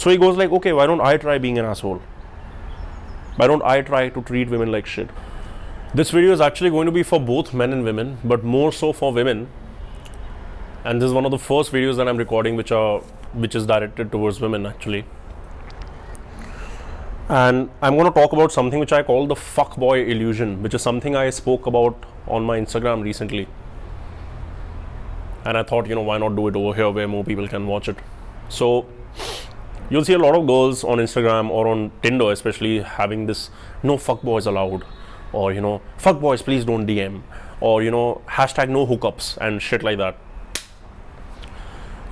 So he goes like, okay, why don't I try being an asshole? Why don't I try to treat women like shit? This video is actually going to be for both men and women, but more so for women. And this is one of the first videos that I'm recording which is directed towards women actually. And I'm going to talk about something which I call the fuckboy illusion, which is something I spoke about on my Instagram recently. And I thought, why not do it over here where more people can watch it. So you'll see a lot of girls on Instagram or on Tinder especially having this no fuckboys allowed, or fuckboys please don't DM, or hashtag no hookups and shit like that.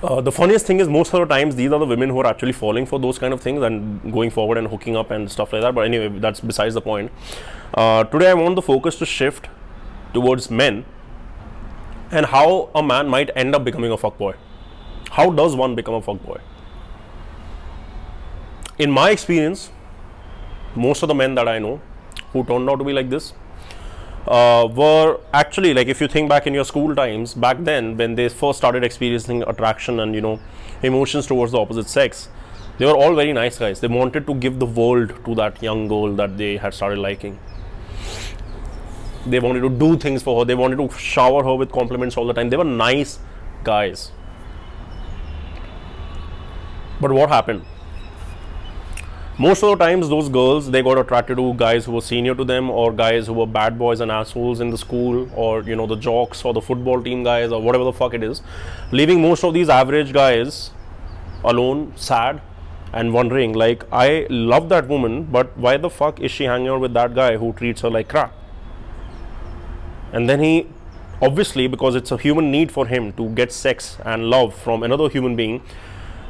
The funniest thing is most of the times these are the women who are actually falling for those kind of things and going forward and hooking up and stuff like that. But anyway, that's besides the point. Today I want the focus to shift towards men and how a man might end up becoming a fuckboy. How does one become a fuckboy? In my experience, most of the men that I know who turned out to be like this were actually, like, if you think back in your school times, back then when they first started experiencing attraction and emotions towards the opposite sex, they were all very nice guys. They wanted to give the world to that young girl that they had started liking. They wanted to do things for her. They wanted to shower her with compliments all the time. They were nice guys. But what happened? Most of the times those girls, they got attracted to guys who were senior to them, or guys who were bad boys and assholes in the school, or the jocks or the football team guys or whatever the fuck it is, leaving most of these average guys alone, sad and wondering like, I love that woman, but why the fuck is she hanging out with that guy who treats her like crap? And then he, obviously, because it's a human need for him to get sex and love from another human being,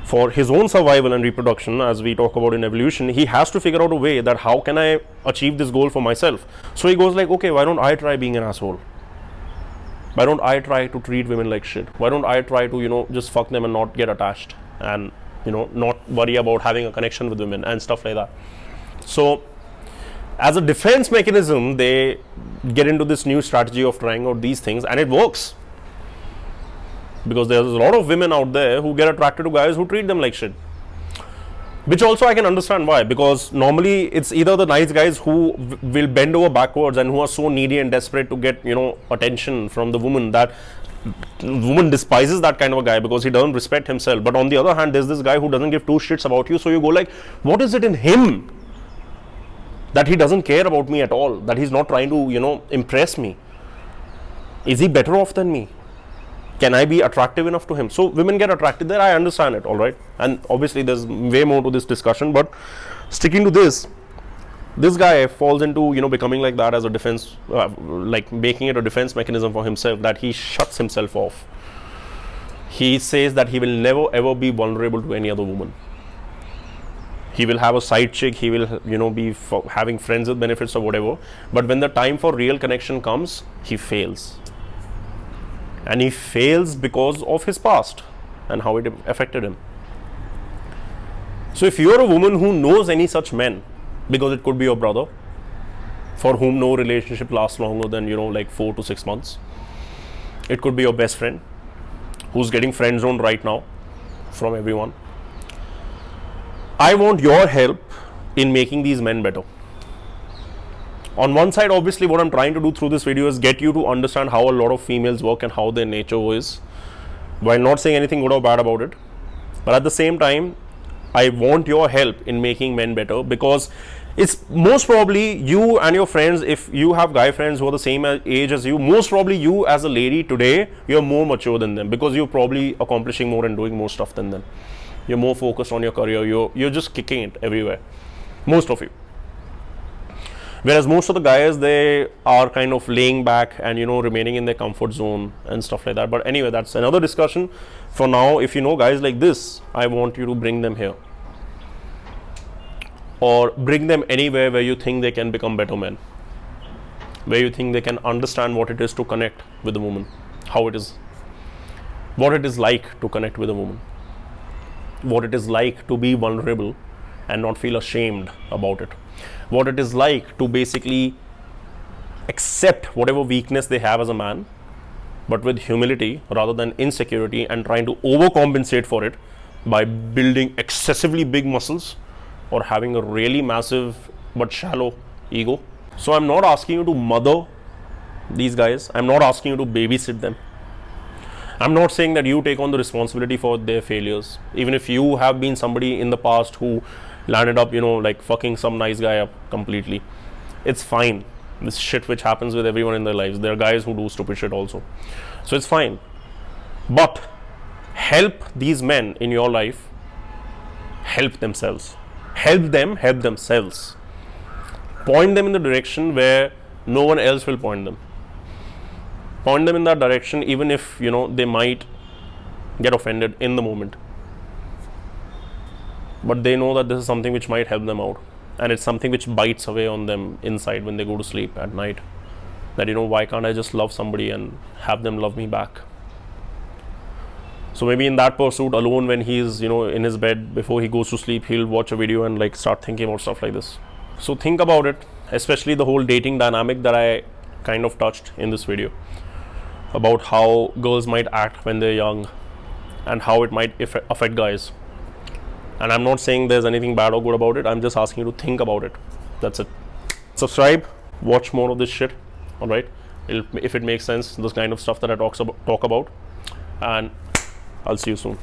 for his own survival and reproduction, as we talk about in evolution, he has to figure out a way that how can I achieve this goal for myself. So he goes like, okay, why don't I try being an asshole? Why don't I try to treat women like shit? Why don't I try to, just fuck them and not get attached and, not worry about having a connection with women and stuff like that. So as a defense mechanism, they get into this new strategy of trying out these things, and it works. Because there's a lot of women out there who get attracted to guys who treat them like shit. Which also I can understand why. Because normally it's either the nice guys who will bend over backwards and who are so needy and desperate to get, attention from the woman, that the woman despises that kind of a guy because he doesn't respect himself. But on the other hand, there's this guy who doesn't give two shits about you. So you go like, what is it in him that he doesn't care about me at all? That he's not trying to, impress me? Is he better off than me? Can I be attractive enough to him? So women get attracted there. I understand it, all right. And obviously there's way more to this discussion, but sticking to this guy falls into, becoming like that as a defense, like making it a defense mechanism for himself, that he shuts himself off. He says that he will never ever be vulnerable to any other woman. He will have a side chick, he will, be having friends with benefits or whatever. But when the time for real connection comes, he fails. And he fails because of his past and how it affected him. So if you're a woman who knows any such men, because it could be your brother, for whom no relationship lasts longer than, like 4 to 6 months. It could be your best friend, who's getting friend zoned right now from everyone. I want your help in making these men better. On one side, obviously, what I'm trying to do through this video is get you to understand how a lot of females work and how their nature is, while not saying anything good or bad about it. But at the same time, I want your help in making men better, because it's most probably you and your friends, if you have guy friends who are the same age as you, most probably you as a lady today, you're more mature than them, because you're probably accomplishing more and doing more stuff than them. You're more focused on your career. You're just kicking it everywhere. Most of you. Whereas most of the guys, they are kind of laying back and, remaining in their comfort zone and stuff like that. But anyway, that's another discussion. For now, if you know guys like this, I want you to bring them here. Or bring them anywhere where you think they can become better men. Where you think they can understand what it is to connect with a woman. How it is. What it is like to connect with a woman. What it is like to be vulnerable and not feel ashamed about it. What it is like to basically accept whatever weakness they have as a man, but with humility rather than insecurity and trying to overcompensate for it by building excessively big muscles or having a really massive but shallow ego. So I'm not asking you to mother these guys. I'm not asking you to babysit them. I'm not saying that you take on the responsibility for their failures. Even if you have been somebody in the past who landed up, like fucking some nice guy up completely, it's fine. This shit which happens with everyone in their lives. There are guys who do stupid shit also. So it's fine. But help these men in your life help themselves. Help them help themselves. Point them in the direction where no one else will point them. Point them in that direction even if, they might get offended in the moment. But they know that this is something which might help them out. And it's something which bites away on them inside when they go to sleep at night. That, why can't I just love somebody and have them love me back? So maybe in that pursuit alone, when he's, in his bed before he goes to sleep, he'll watch a video and like start thinking about stuff like this. So think about it, especially the whole dating dynamic that I kind of touched in this video, about how girls might act when they're young and how it might affect guys. And I'm not saying there's anything bad or good about it. I'm just asking you to think about it. That's it. Subscribe, watch more of this shit. All right. If it makes sense, this kind of stuff that I talk about. And I'll see you soon.